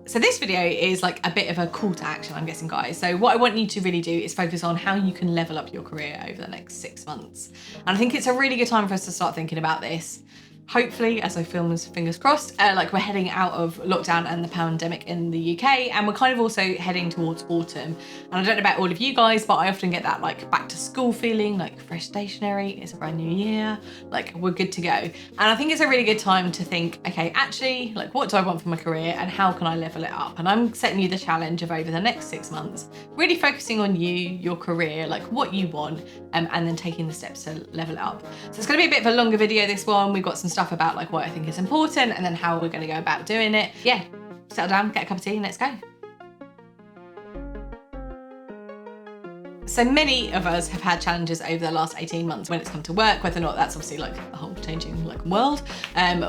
So this video is like a bit of a call to action, I'm guessing, guys. So what I want you to really do is focus on how you can level up your career over the next 6 months. And I think it's a really good time for us to start thinking about this. Hopefully, as I film this, fingers crossed, like we're heading out of lockdown and the pandemic in the UK, and we're kind of also heading towards autumn. And I don't know about all of you guys, but I often get that like back to school feeling, like fresh stationery, it's a brand new year, like we're good to go. And I think it's a really good time to think, okay, actually, like what do I want from my career and how can I level it up? And I'm setting you the challenge of over the next 6 months, really focusing on you, your career, like what you want, and then taking the steps to level it up. So it's gonna be a bit of a longer video, this one. We've got some stuff about like what I think is important and then how we're going to go about doing it. Yeah, settle down, get a cup of tea and let's go. So many of us have had challenges over the last 18 months when it's come to work, whether or not that's obviously like a whole changing like world,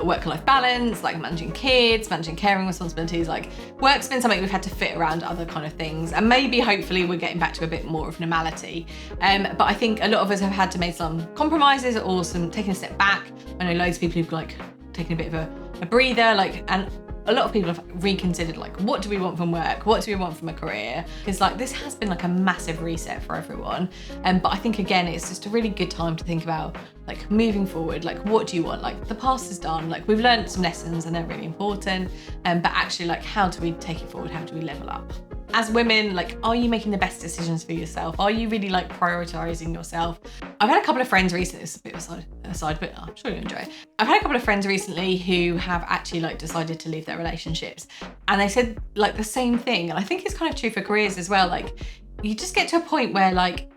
work-life balance, like managing kids, managing caring responsibilities, like work's been something we've had to fit around other kind of things. And maybe hopefully we're getting back to a bit more of normality. But I think a lot of us have had to make some compromises or some taking a step back. I know loads of people who've like taken a bit of a breather, like, and a lot of people have reconsidered like, what do we want from work? What do we want from a career? Because like this has been like a massive reset for everyone. But I think again, it's just a really good time to think about like moving forward, like what do you want? Like the past is done, like we've learned some lessons and they're really important. But actually like, how do we take it forward? How do we level up? As women, like, are you making the best decisions for yourself? Are you really like prioritizing yourself? I've had a couple of friends recently, it's a bit of aside, but I'm sure you'll enjoy it. I've had a couple of friends recently who have actually like decided to leave their relationships. And they said like the same thing. And I think it's kind of true for careers as well. Like you just get to a point where like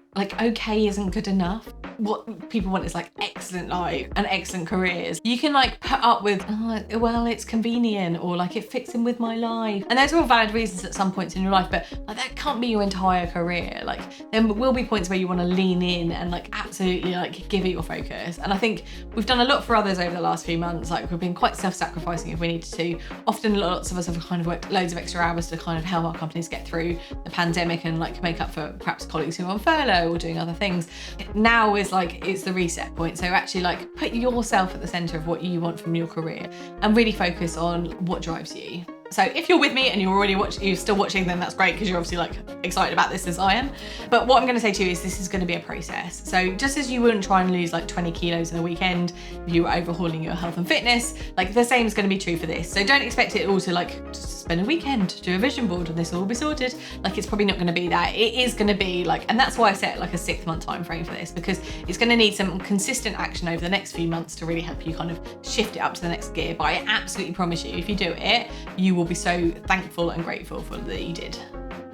okay isn't good enough. What people want is like excellent life and excellent careers. You can like put up with, oh, well, it's convenient, or like it fits in with my life. And those are all valid reasons at some points in your life, but like that can't be your entire career. Like there will be points where you want to lean in and like absolutely like give it your focus. And I think we've done a lot for others over the last few months. Like we've been quite self-sacrificing if we needed to. Often lots of us have kind of worked loads of extra hours to kind of help our companies get through the pandemic and like make up for perhaps colleagues who are on furlough or doing other things. Now is like, it's the reset point. So actually like put yourself at the center of what you want from your career and really focus on what drives you. So if you're with me and you're still watching, then that's great because you're obviously like excited about this as I am. But what I'm going to say to you is this is going to be a process. So just as you wouldn't try and lose like 20 kilos in a weekend if you were overhauling your health and fitness, like the same is going to be true for this. So don't expect it all to like just spend a weekend, do a vision board and this will all be sorted. Like it's probably not going to be that. It is going to be like, and that's why I set like a 6-month time frame for this, because it's going to need some consistent action over the next few months to really help you kind of shift it up to the next gear. But I absolutely promise you, if you do it, you will be so thankful and grateful for that you did.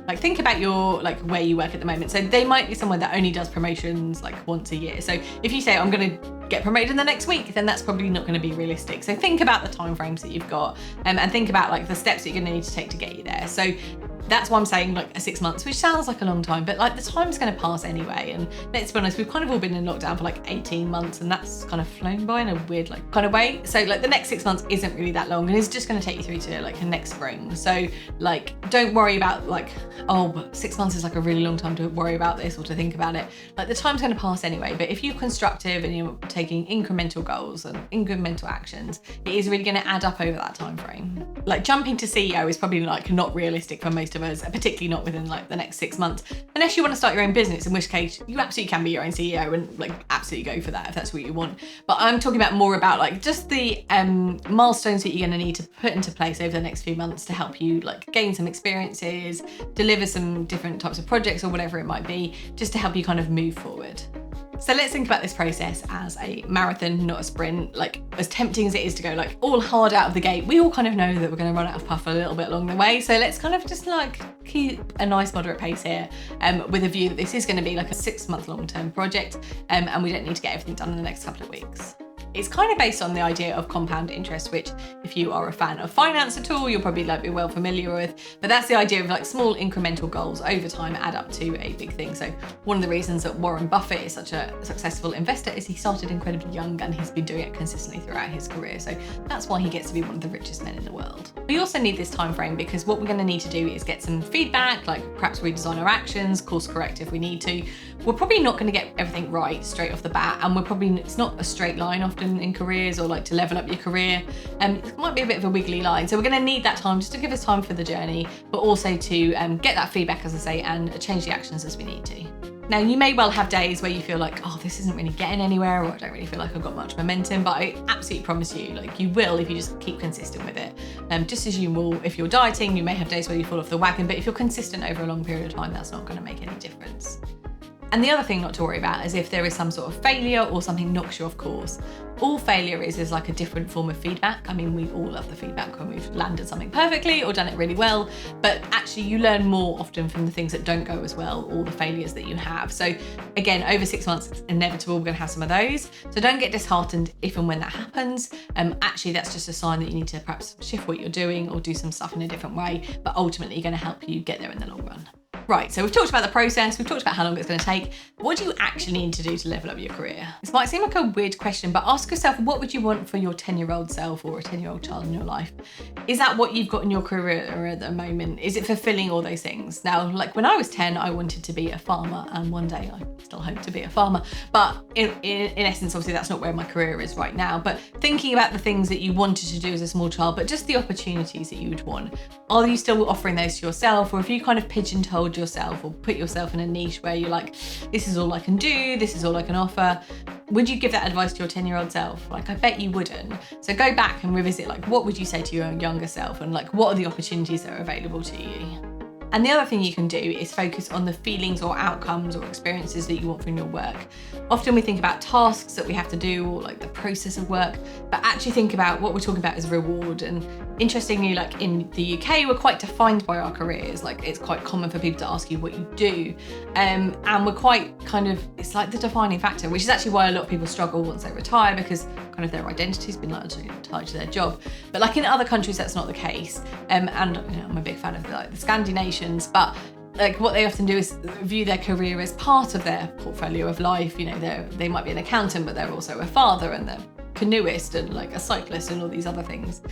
Like think about your like where you work at the moment. So they might be somewhere that only does promotions like once a year. So if you say I'm going to get promoted in the next week, then that's probably not going to be realistic. So think about the time frames that you've got, and think about like the steps that you're going to need to take to get you there. So that's why I'm saying like 6 months, which sounds like a long time, but like the time's going to pass anyway. And let's be honest, we've kind of all been in lockdown for like 18 months and that's kind of flown by in a weird like kind of way. So like the next 6 months isn't really that long and it's just going to take you through to like the next spring. So like don't worry about like, oh, but 6 months is like a really long time to worry about this or to think about it. Like the time's going to pass anyway, but if you're constructive and you're taking incremental goals and incremental actions, it is really going to add up over that time frame. Like jumping to CEO is probably like not realistic for most of us, particularly not within like the next 6 months, unless you want to start your own business, in which case you absolutely can be your own CEO and like absolutely go for that if that's what you want. But I'm talking about more about like just the milestones that you're going to need to put into place over the next few months to help you like gain some experiences, deliver some different types of projects or whatever it might be, just to help you kind of move forward. So let's think about this process as a marathon, not a sprint. Like as tempting as it is to go like all hard out of the gate, we all kind of know that we're going to run out of puff a little bit along the way. So let's kind of just like keep a nice moderate pace here, with a view that this is going to be like a 6-month long-term project, and we don't need to get everything done in the next couple of weeks. It's kind of based on the idea of compound interest, which if you are a fan of finance at all, you'll probably like be well familiar with, but that's the idea of like small incremental goals over time add up to a big thing. So one of the reasons that Warren Buffett is such a successful investor is he started incredibly young and he's been doing it consistently throughout his career. So that's why he gets to be one of the richest men in the world. We also need this time frame because what we're going to need to do is get some feedback, like perhaps redesign our actions, course correct if we need to. we're probably not going to get everything right straight off the bat, and it's not a straight line often in careers, or like to level up your career. It might be a bit of a wiggly line. So we're going to need that time just to give us time for the journey, but also to get that feedback, as I say, and change the actions as we need to. Now, you may well have days where you feel like, oh, this isn't really getting anywhere, or I don't really feel like I've got much momentum, but I absolutely promise you, like, you will if you just keep consistent with it. Just as you will, if you're dieting, you may have days where you fall off the wagon, but if you're consistent over a long period of time, that's not going to make any difference. And the other thing not to worry about is if there is some sort of failure or something knocks you off course. All failure is like a different form of feedback. I mean, we all love the feedback when we've landed something perfectly or done it really well, but actually you learn more often from the things that don't go as well, or the failures that you have. So again, over 6 months, it's inevitable we're going to have some of those. So don't get disheartened if and when that happens. Actually, that's just a sign that you need to perhaps shift what you're doing or do some stuff in a different way, but ultimately going to help you get there in the long run. Right, so we've talked about the process, we've talked about how long it's going to take. What do you actually need to do to level up your career? This might seem like a weird question, but ask yourself, what would you want for your 10-year-old self or a 10-year-old child in your life? Is that what you've got in your career at the moment? Is it fulfilling all those things? Now, like when I was 10, I wanted to be a farmer, and one day I still hope to be a farmer. But in essence, obviously that's not where my career is right now. But thinking about the things that you wanted to do as a small child, but just the opportunities that you would want, are you still offering those to yourself? Or have you kind of pigeonholed yourself or put yourself in a niche where you're like, this is all I can do, this is all I can offer? Would you give that advice to your 10-year-old self? Like, I bet you wouldn't. So go back and revisit, like, what would you say to your younger self, and like, what are the opportunities that are available to you? And the other thing you can do is focus on the feelings or outcomes or experiences that you want from your work. Often we think about tasks that we have to do, or like the process of work, but actually think about what we're talking about as reward. And interestingly, like in the UK, we're quite defined by our careers. Like, it's quite common for people to ask you what you do. And we're quite kind of, it's like the defining factor, which is actually why a lot of people struggle once they retire, because kind of their identity's been largely tied to their job. But like in other countries, that's not the case. And you know, I'm a big fan of like the Scandinavians, but like what they often do is view their career as part of their portfolio of life. You know, they might be an accountant, but they're also a father, and they're canoeist and like a cyclist and all these other things.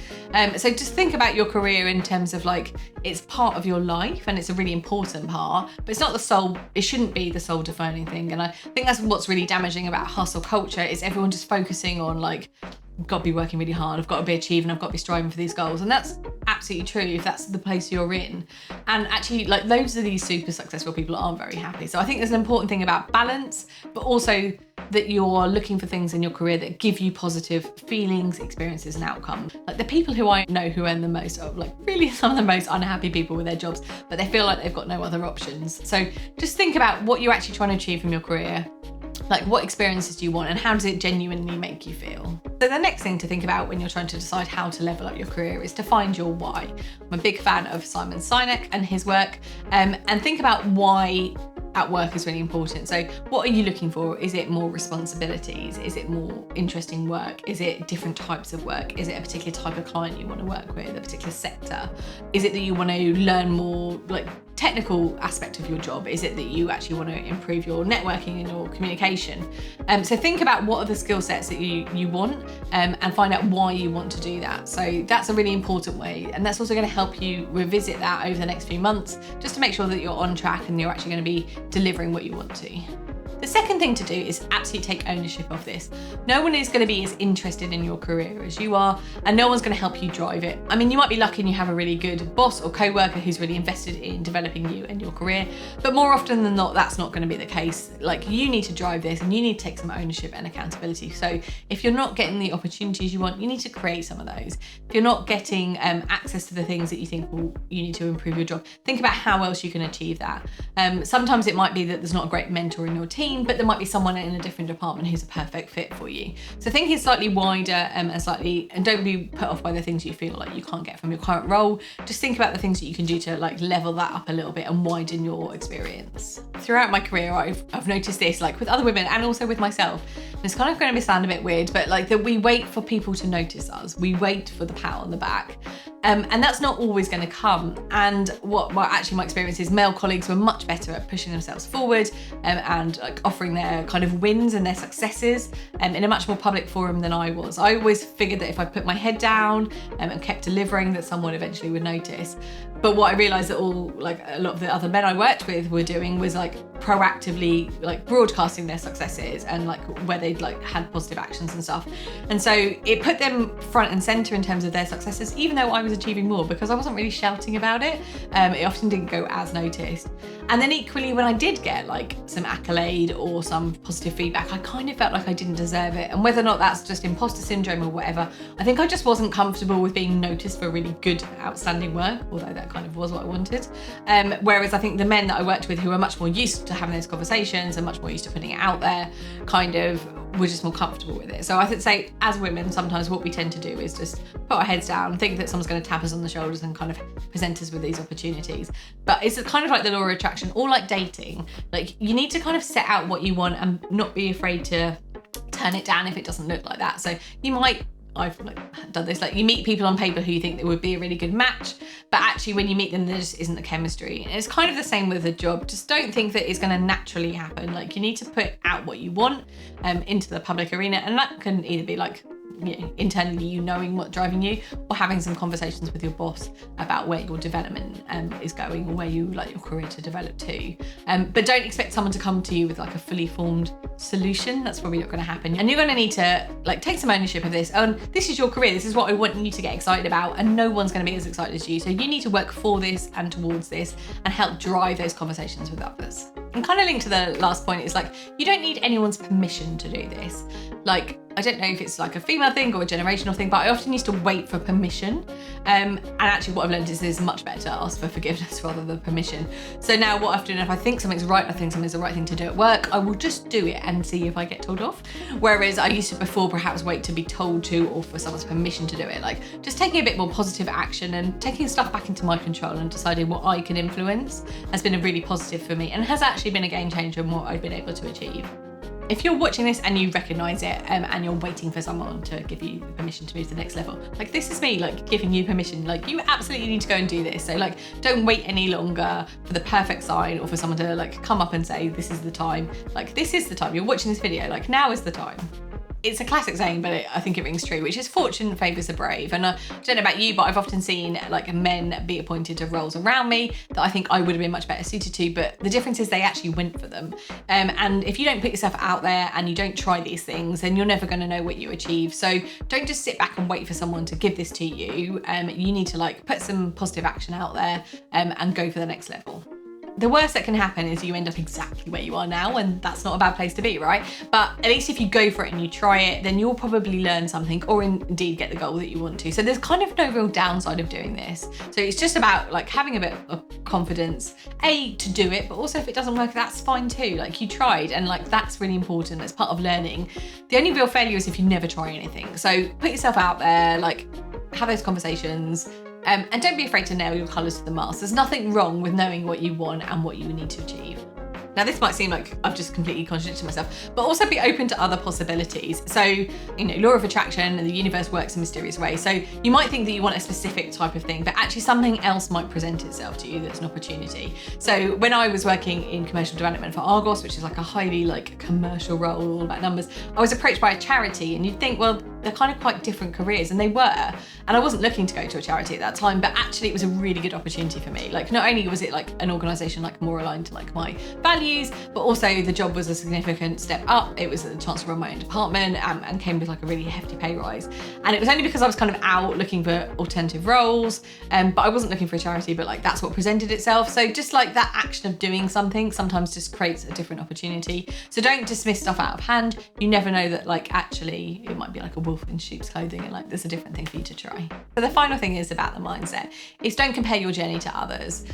So just think about your career in terms of like, it's part of your life and it's a really important part, but it's not the sole, it shouldn't be the sole defining thing. And I think that's what's really damaging about hustle culture, is everyone just focusing on like, I've got to be working really hard, I've got to be achieving, I've got to be striving for these goals. And that's absolutely true if that's the place you're in. And actually, like, loads of these super successful people aren't very happy. So I think there's an important thing about balance, but also that you're looking for things in your career that give you positive feelings, experiences, and outcomes. Like the people who I know who earn the most are like really some of the most unhappy people with their jobs, but they feel like they've got no other options. So just think about what you're actually trying to achieve from your career. Like, what experiences do you want, and how does it genuinely make you feel? So the next thing to think about when you're trying to decide how to level up your career is to find your why. I'm a big fan of Simon Sinek and his work, and think about why at work is really important. So what are you looking for? Is it more responsibilities? Is it more interesting work? Is it different types of work? Is it a particular type of client you want to work with, a particular sector? Is it that you want to learn more like technical aspect of your job? Is it that you actually want to improve your networking and your communication? So think about what are the skill sets that you want, and find out why you want to do that. So that's a really important way, and that's also going to help you revisit that over the next few months, just to make sure that you're on track and you're actually going to be delivering what you want to. The second thing to do is absolutely take ownership of this. No one is going to be as interested in your career as you are, and no one's going to help you drive it. I mean, you might be lucky and you have a really good boss or co-worker who's really invested in developing you and your career, but more often than not, that's not going to be the case. Like, you need to drive this and you need to take some ownership and accountability. So if you're not getting the opportunities you want, you need to create some of those. If you're not getting access to the things that you think you need to improve your job, think about how else you can achieve that. Sometimes it might be that there's not a great mentor in your team, but there might be someone in a different department who's a perfect fit for you. So thinking slightly wider and don't be put off by the things you feel like you can't get from your current role. Just think about the things that you can do to like level that up a little bit and widen your experience. Throughout my career, I've noticed this, like with other women and also with myself. And it's kind of going to sound a bit weird, but like that we wait for people to notice us. We wait for the pat on the back. And that's not always going to come. And what actually my experience is, male colleagues were much better at pushing themselves forward and like offering their kind of wins and their successes in a much more public forum than I was. I always figured that if I put my head down and kept delivering, that someone eventually would notice. But what I realised that a lot of the other men I worked with were doing was like proactively like broadcasting their successes and like where they'd like had positive actions and stuff. And so it put them front and centre in terms of their successes, even though I was achieving more, because I wasn't really shouting about it. It often didn't go as noticed. And then equally, when I did get like some accolade or some positive feedback, I kind of felt like I didn't deserve it. And whether or not that's just imposter syndrome or whatever, I think I just wasn't comfortable with being noticed for really good, outstanding work, although that kind of was what I wanted. Whereas I think the men that I worked with, who are much more used to having those conversations and much more used to putting it out there, kind of were just more comfortable with it. So I would say as women, sometimes what we tend to do is just put our heads down, think that someone's going to tap us on the shoulders and kind of present us with these opportunities. But it's kind of like the law of attraction, or like dating. Like you need to kind of set out what you want and not be afraid to turn it down if it doesn't look like that. So you might, I've done this, like you meet people on paper who you think that would be a really good match, but actually when you meet them, there just isn't the chemistry. And it's kind of the same with a job. Just don't think that it's going to naturally happen. Like you need to put out what you want into the public arena, and that can either be like, you know, internally you knowing what's driving you, or having some conversations with your boss about where your development is going, or where you like your career to develop to. But don't expect someone to come to you with like a fully formed solution. That's probably not going to happen. And you're going to need to like take some ownership of this. And this is your career. This is what I want you to get excited about, and no one's going to be as excited as you. So you need to work for this and towards this and help drive those conversations with others. And kind of linked to the last point is like, you don't need anyone's permission to do this. Like, I don't know if it's like a female thing or a generational thing, but I often used to wait for permission. And actually what I've learned is it's much better to ask for forgiveness rather than permission. So now what I've done, if I think something's right, I think something's the right thing to do at work, I will just do it and see if I get told off. Whereas I used to before perhaps wait to be told to, or for someone's permission to do it. Like just taking a bit more positive action and taking stuff back into my control and deciding what I can influence has been a really positive for me, and has actually been a game changer in what I've been able to achieve. If you're watching this and you recognise it and you're waiting for someone to give you permission to move to the next level, like this is me like giving you permission, like you absolutely need to go and do this. So like don't wait any longer for the perfect sign or for someone to like come up and say this is the time. Like this is the time. You're watching this video, like now is the time. It's a classic saying, but I think it rings true, which is fortune favours the brave. And I don't know about you, but I've often seen like men be appointed to roles around me that I think I would have been much better suited to, but the difference is they actually went for them. And if you don't put yourself out there and you don't try these things, then you're never going to know what you achieve. So don't just sit back and wait for someone to give this to you. You need to like put some positive action out there and go for the next level. The worst that can happen is you end up exactly where you are now, and that's not a bad place to be, right? But at least if you go for it and you try it, then you'll probably learn something, or indeed get the goal that you want to. So there's kind of no real downside of doing this. So it's just about like having a bit of confidence, to do it, but also if it doesn't work, that's fine too. Like you tried, and like that's really important. That's part of learning. The only real failure is if you never try anything. So put yourself out there, like have those conversations. And don't be afraid to nail your colours to the mast. There's nothing wrong with knowing what you want and what you need to achieve. Now this might seem like I've just completely contradicted myself, but also be open to other possibilities. So, you know, law of attraction and the universe works in mysterious ways. So you might think that you want a specific type of thing, but actually something else might present itself to you that's an opportunity. So when I was working in commercial development for Argos, which is like a highly like commercial role, all about numbers, I was approached by a charity, and you'd think, well, they're kind of quite different careers, and they were. And I wasn't looking to go to a charity at that time, but actually it was a really good opportunity for me. Like not only was it like an organisation like more aligned to like my values, but also the job was a significant step up. It was a chance to run my own department and came with like a really hefty pay rise. And it was only because I was kind of out looking for alternative roles, but I wasn't looking for a charity, but like that's what presented itself. So just like that action of doing something sometimes just creates a different opportunity. So don't dismiss stuff out of hand. You never know that like actually it might be like a wolf in sheep's clothing, and like there's a different thing for you to try. So the final thing is about the mindset is don't compare your journey to others.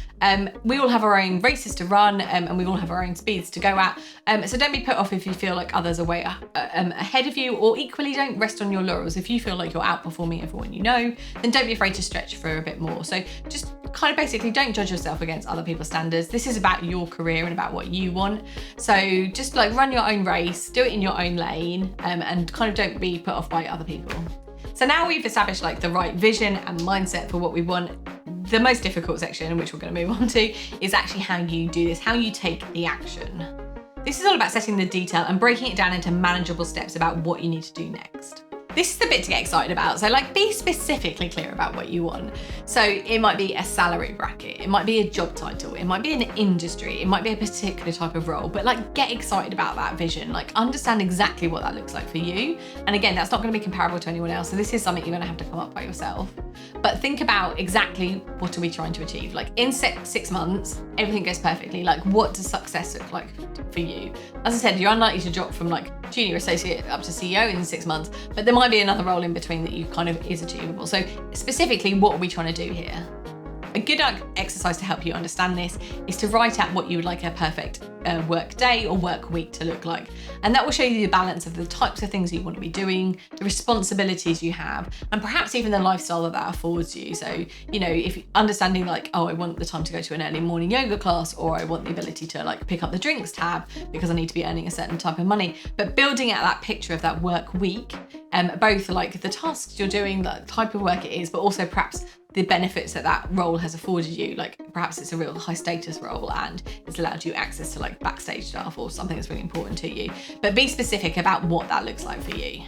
We all have our own races to run, and we all have our own speeds to go at. So don't be put off if you feel like others are way ahead of you, or equally don't rest on your laurels. If you feel like you're outperforming everyone you know, then don't be afraid to stretch for a bit more. So just kind of basically don't judge yourself against other people's standards. This is about your career and about what you want. So just like run your own race, do it in your own lane, and kind of don't be put off by other people. So now we've established like the right vision and mindset for what we want. The most difficult section, which we're going to move on to, is actually how you do this, how you take the action. This is all about setting the detail and breaking it down into manageable steps about what you need to do next. This is the bit to get excited about. So like, be specifically clear about what you want. So it might be a salary bracket, it might be a job title, it might be an industry, it might be a particular type of role, but like, get excited about that vision. Like, understand exactly what that looks like for you. And again, that's not going to be comparable to anyone else. So this is something you're going to have to come up by yourself. But think about exactly what are we trying to achieve? Like, in 6 months, everything goes perfectly. Like, what does success look like for you? As I said, you're unlikely to drop from like junior associate up to CEO in 6 months, but there might be another role in between that you kind of is achievable. So specifically, what are we trying to do here? A good exercise to help you understand this is to write out what you would like a perfect work day or work week to look like. And that will show you the balance of the types of things that you want to be doing, the responsibilities you have, and perhaps even the lifestyle that affords you. So, you know, if understanding like, oh, I want the time to go to an early morning yoga class, or I want the ability to like pick up the drinks tab because I need to be earning a certain type of money. But building out that picture of that work week, both like the tasks you're doing, the type of work it is, but also perhaps the benefits that that role has afforded you. Like, perhaps it's a real high status role and it's allowed you access to like backstage stuff or something that's really important to you. But be specific about what that looks like for you.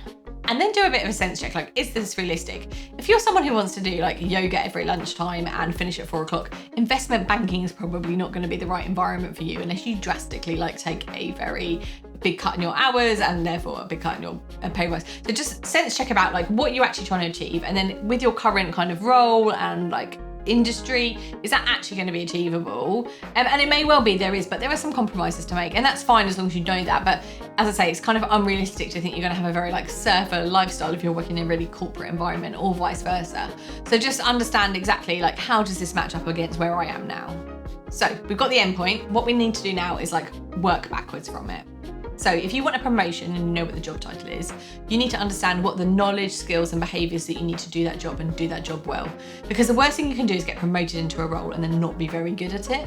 And then do a bit of a sense check, like, is this realistic? If you're someone who wants to do like yoga every lunchtime and finish at 4 o'clock, investment banking is probably not going to be the right environment for you unless you drastically like take a very big cut in your hours and therefore a big cut in your pay rise. So just sense check about like what you're actually trying to achieve, and then with your current kind of role and like industry, is that actually going to be achievable? And it may well be there is, but there are some compromises to make, and that's fine as long as you know that. But as I say, it's kind of unrealistic to think you're going to have a very like surfer lifestyle if you're working in a really corporate environment, or vice versa. So just understand exactly like, how does this match up against where I am now? So we've got the end point. What we need to do now is like work backwards from it. So if you want a promotion and you know what the job title is, you need to understand what the knowledge, skills and behaviours that you need to do that job and do that job well. Because the worst thing you can do is get promoted into a role and then not be very good at it.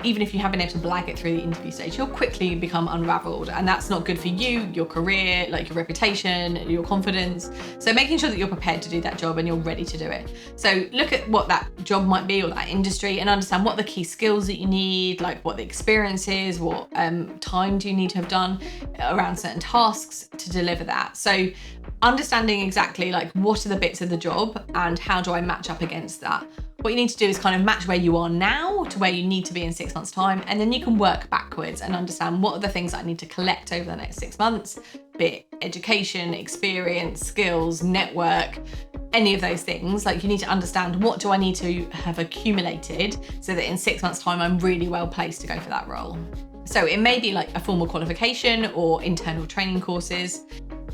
Even if you have been able to blag it through the interview stage, you'll quickly become unravelled, and that's not good for you, your career, like your reputation, your confidence. So making sure that you're prepared to do that job and you're ready to do it. So look at what that job might be or that industry, and understand what the key skills that you need, like what the experience is, what time do you need to have done around certain tasks to deliver that. So understanding exactly like what are the bits of the job and how do I match up against that. What you need to do is kind of match where you are now to where you need to be in 6 months' time, and then you can work backwards and understand what are the things that I need to collect over the next 6 months, be it education, experience, skills, network, any of those things. Like, you need to understand what do I need to have accumulated so that in 6 months' time I'm really well placed to go for that role. So it may be like a formal qualification or internal training courses.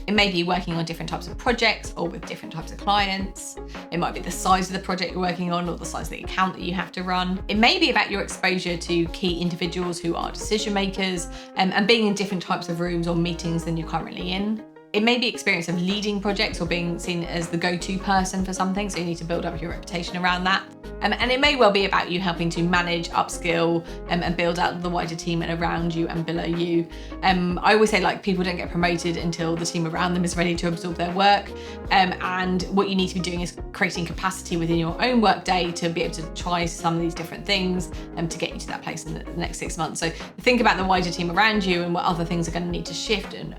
It may be working on different types of projects or with different types of clients. It might be the size of the project you're working on or the size of the account that you have to run. It may be about your exposure to key individuals who are decision makers, and being in different types of rooms or meetings than you're currently in. It may be experience of leading projects or being seen as the go-to person for something, so you need to build up your reputation around that. And it may well be about you helping to manage, upskill, and build out the wider team and around you and below you. I always say, like, people don't get promoted until the team around them is ready to absorb their work. And what you need to be doing is creating capacity within your own work day to be able to try some of these different things to get you to that place in the next 6 months. So think about the wider team around you and what other things are going to need to shift and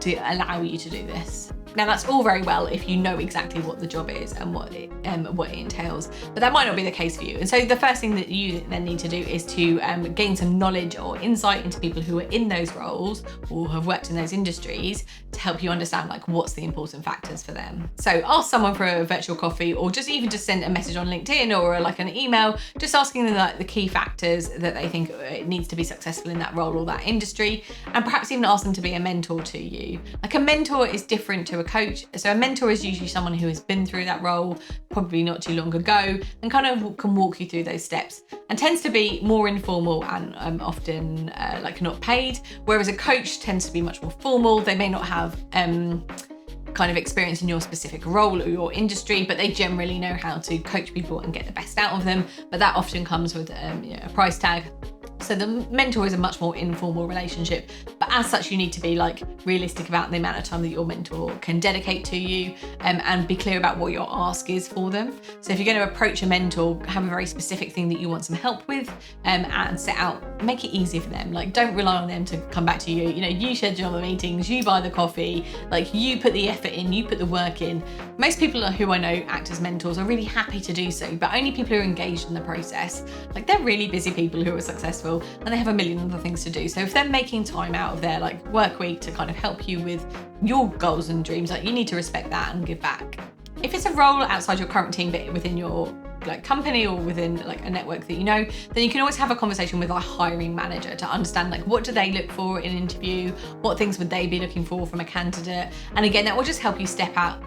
to allow you to do this. Now, that's all very well if you know exactly what the job is and what it entails, but that might not be the case for you. And so the first thing that you then need to do is to gain some knowledge or insight into people who are in those roles or have worked in those industries to help you understand, like, what's the important factors for them. So ask someone for a virtual coffee, or just send a message on LinkedIn or like an email, just asking them like the key factors that they think it needs to be successful in that role or that industry, and perhaps even ask them to be a mentor to you. Like, a mentor is different to a coach. So a mentor is usually someone who has been through that role, probably not too long ago, and kind of can walk you through those steps, and tends to be more informal and often like not paid, whereas a coach tends to be much more formal. They may not have kind of experience in your specific role or your industry, but they generally know how to coach people and get the best out of them, but that often comes with a price tag. So the mentor is a much more informal relationship, But as such, you need to be like realistic about the amount of time that your mentor can dedicate to you, and be clear about what your ask is for them. So if you're going to approach a mentor, have a very specific thing that you want some help with, and set out, make it easy for them. Like, don't rely on them to come back to you. You know, you schedule the meetings, you buy the coffee, like you put the effort in, you put the work in. Most people who I know act as mentors are really happy to do so, but only people who are engaged in the process. Like, they're really busy people who are successful and they have a million other things to do. So if they're making time out of their like work week to kind of help you with your goals and dreams, like, you need to respect that and give back. If it's a role outside your current team but within your like company or within like a network that you know, then you can always have a conversation with a hiring manager to understand like what do they look for in an interview, what things would they be looking for from a candidate, and again that will just help you set out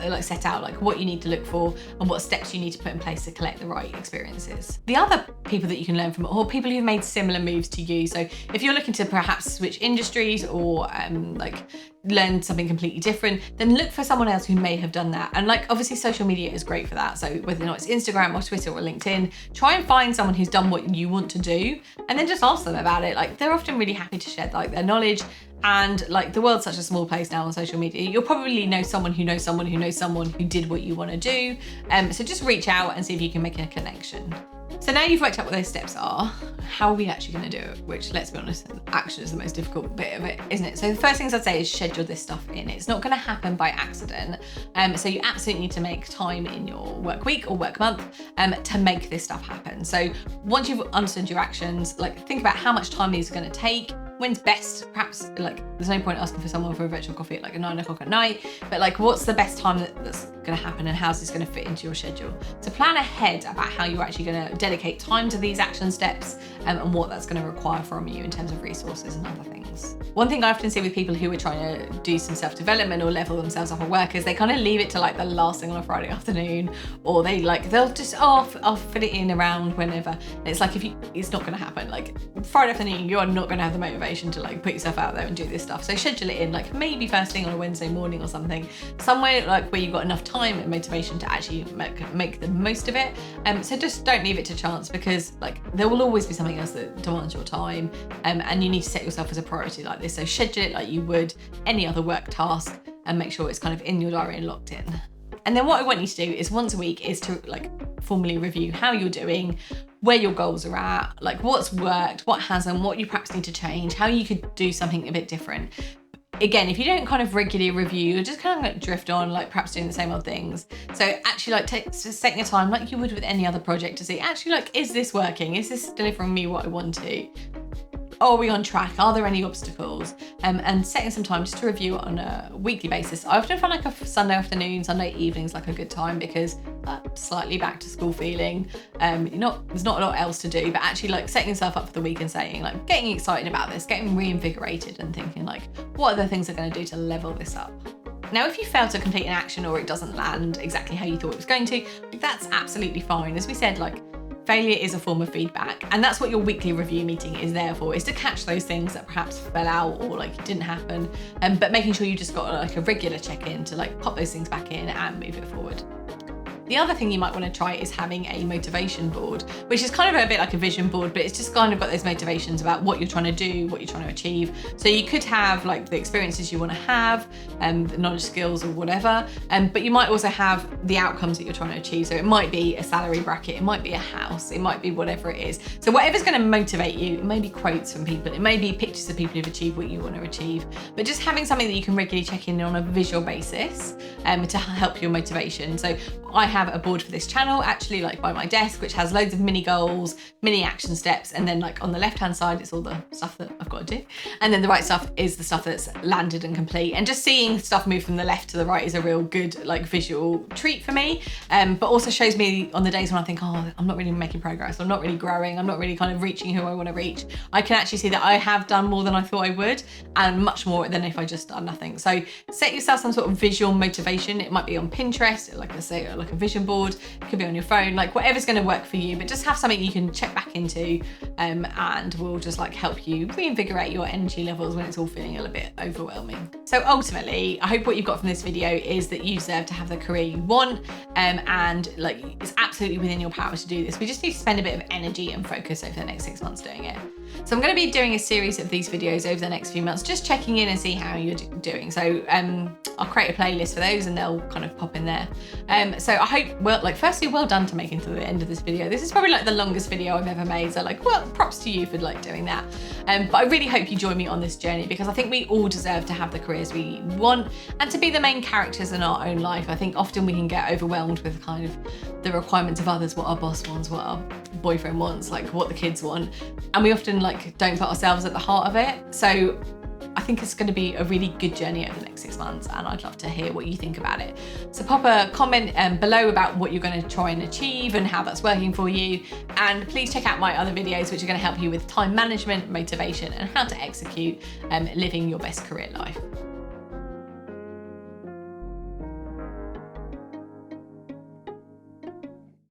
like what you need to look for and what steps you need to put in place to collect the right experiences. The other people that you can learn from are people who've made similar moves to you. So if you're looking to perhaps switch industries or like learn something completely different, then look for someone else who may have done that. And like, obviously social media is great for that. So whether or not it's Instagram or Twitter or LinkedIn, try and find someone who's done what you want to do and then just ask them about it. Like, they're often really happy to share like their knowledge, and like the world's such a small place now on social media. You'll probably know someone who knows someone who knows someone who did what you want to do. So just reach out and see if you can make a connection. So now you've worked out what those steps are, how are we actually going to do it? Which, let's be honest, action is the most difficult bit of it, isn't it? So the first things I'd say is schedule this stuff in. It's not going to happen by accident. So you absolutely need to make time in your work week or work month to make this stuff happen. So once you've understood your actions, like, think about how much time these are going to take. When's best? Perhaps like there's no point asking for someone for a virtual coffee at like 9 o'clock at night, but like, what's the best time that's going to happen and how's this going to fit into your schedule? So plan ahead about how you're actually going to dedicate time to these action steps, and what that's going to require from you in terms of resources and other things. One thing I often see with people who are trying to do some self-development or level themselves up at work is they kind of leave it to like the last thing on a Friday afternoon, or they'll just, I'll fit it in around whenever. And it's like, it's not going to happen. Like, Friday afternoon, you're not going to have the motivation to like put yourself out there and do this stuff. So schedule it in, like maybe first thing on a Wednesday morning or something, somewhere like where you've got enough time and motivation to actually make the most of it. So just don't leave it to chance, because like there will always be something else that demands your time, and you need to set yourself as a priority like this. So schedule it like you would any other work task and make sure it's kind of in your diary and locked in. And then what I want you to do is once a week is to like formally review how you're doing, where your goals are at, like what's worked, what hasn't, what you perhaps need to change, how you could do something a bit different. Again, if you don't kind of regularly review, you'll just kind of like drift on, like perhaps doing the same old things. So actually like taking your time like you would with any other project to see, actually like, is this working? Is this delivering me what I want to? Are we on track? Are there any obstacles? And setting some time just to review on a weekly basis. I often find like a Sunday afternoon, Sunday evenings like a good time, because slightly back to school feeling. There's not a lot else to do, but actually like setting yourself up for the week and saying like, getting excited about this, getting reinvigorated and thinking like, what are the things I'm going to do to level this up? Now, if you fail to complete an action or it doesn't land exactly how you thought it was going to, that's absolutely fine. As we said, like, failure is a form of feedback, and that's what your weekly review meeting is there for, is to catch those things that perhaps fell out or like didn't happen, but making sure you just got like a regular check-in to like pop those things back in and move it forward. The other thing you might want to try is having a motivation board, which is kind of a bit like a vision board, but it's just kind of got those motivations about what you're trying to do, what you're trying to achieve. So you could have like the experiences you want to have, the knowledge, skills or whatever, but you might also have the outcomes that you're trying to achieve. So it might be a salary bracket, it might be a house, it might be whatever it is. So whatever's going to motivate you, it may be quotes from people, it may be pictures of people who've achieved what you want to achieve, but just having something that you can regularly check in on a visual basis to help your motivation. So I have a board for this channel actually like by my desk, which has loads of mini goals, mini action steps, and then like on the left hand side it's all the stuff that I've got to do, and then the right stuff is the stuff that's landed and complete. And just seeing stuff move from the left to the right is a real good like visual treat for me, but also shows me on the days when I think, oh, I'm not really making progress, I'm not really growing, I'm not really kind of reaching who I want to reach, I can actually see that I have done more than I thought I would, and much more than if I just done nothing. So set yourself some sort of visual motivation. It might be on Pinterest, like I say, like a vision board, it could be on your phone, like whatever's going to work for you, but just have something you can check back into and will just like help you reinvigorate your energy levels when it's all feeling a little bit overwhelming. So ultimately, I hope what you've got from this video is that you deserve to have the career you want, and like it's absolutely within your power to do this. We just need to spend a bit of energy and focus over the next 6 months doing it. So I'm going to be doing a series of these videos over the next few months, just checking in and see how you're doing. So I'll create a playlist for those and they'll kind of pop in there. So I hope, well, like firstly, well done to making it to the end of this video. This is probably like the longest video I've ever made. So like, well, props to you for like doing that. But I really hope you join me on this journey, because I think we all deserve to have the careers we want and to be the main characters in our own life. I think often we can get overwhelmed with kind of the requirements of others, what our boss wants, what our boyfriend wants, like what the kids want. And we often like don't put ourselves at the heart of it. So I think it's going to be a really good journey over the next 6 months, and I'd love to hear what you think about it. So pop a comment below about what you're going to try and achieve and how that's working for you. And please check out my other videos, which are going to help you with time management, motivation, and how to execute living your best career life.